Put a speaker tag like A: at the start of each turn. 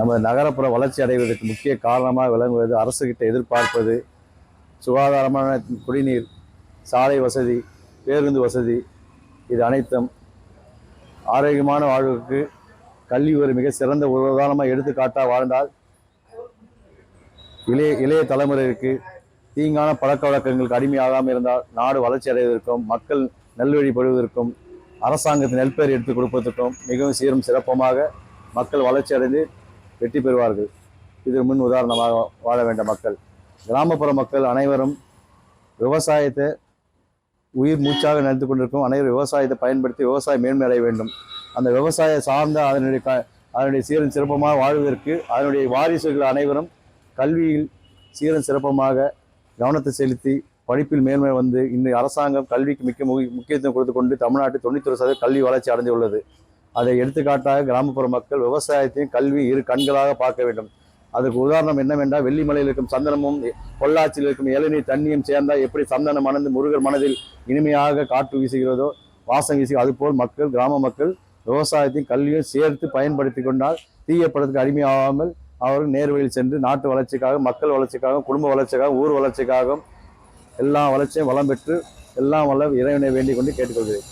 A: நமது நகரப்புற வளர்ச்சி அடைவதற்கு முக்கிய காரணமாக விளங்குவது அரசுகிட்ட எதிர்பார்ப்பது சுகாதாரமான குடிநீர், சாலை வசதி, பேருந்து வசதி. இது அனைத்தும் ஆரோக்கியமான வாழ்வுக்கு கல்வி ஒரு மிக சிறந்த உதாரணமாக எடுத்துக்காட்டாக வாழ்ந்தால் இளைய தலைமுறைக்கு தீங்கான பழக்க வழக்கங்களுக்கு அடிமையாகாமல் இருந்தால் நாடு வளர்ச்சி அடைவதற்கும் மக்கள் நல்வழிப்படுவதற்கும் அரசாங்கத்தின் நெல்பெயர் எடுத்துக் கொடுப்பதற்கும் மிகவும் சீரும் சிறப்பமாக மக்கள் வளர்ச்சி அடைந்து வெற்றி பெறுவார்கள். இது முன் உதாரணமாக வாழ வேண்ட மக்கள். கிராமப்புற மக்கள் அனைவரும் விவசாயத்தை உயிர் மூச்சாக நினைத்து கொண்டிருக்கும் அனைவரும் விவசாயத்தை பயன்படுத்தி விவசாயம் மேன்மை அடைய வேண்டும். அந்த விவசாய சார்ந்த அதனுடைய சீரன் சிறப்பமாக வாழ்வதற்கு அதனுடைய வாரிசுகள் அனைவரும் கல்வியில் சீரன் சிறப்பமாக கவனத்தை செலுத்தி படிப்பில் மேன்மை வந்து இன்று அரசாங்கம் கல்விக்கு முக்கியத்துவம் கொடுத்து கொண்டு தமிழ்நாட்டில் 91% கல்வி வளர்ச்சி அடைந்துள்ளது. அதை எடுத்துக்காட்டாக கிராமப்புற மக்கள் விவசாயத்தையும் கல்வி இரு கண்களாக பார்க்க வேண்டும். அதுக்கு உதாரணம் என்னவென்றால் வெள்ளிமலையில் இருக்கும் சந்தனமும் பொள்ளாச்சியில் இருக்கும் இளநீர் தண்ணியும் சேர்ந்தால் எப்படி சந்தனம் மணந்து முருகர் மனதில் இனிமையாக காற்று வீசுகிறதோ வாசம் வீசுகிறதோ அதுபோல் மக்கள் கிராம மக்கள் விவசாயத்தையும் கல்வியும் சேர்த்து பயன்படுத்தி கொண்டால் தீய படத்துக்கு அடிமையாகாமல் அவர்கள் நேர்வழியில் சென்று நாட்டு வளர்ச்சிக்காக, மக்கள் வளர்ச்சிக்காகவும், குடும்ப வளர்ச்சிக்காகவும், ஊர் வளர்ச்சிக்காகவும் எல்லா வளர்ச்சியும் வளம் பெற்று எல்லாம் வல்ல இறைவனை வேண்டிக் கொண்டு கேட்டுக்கொள்கிறேன்.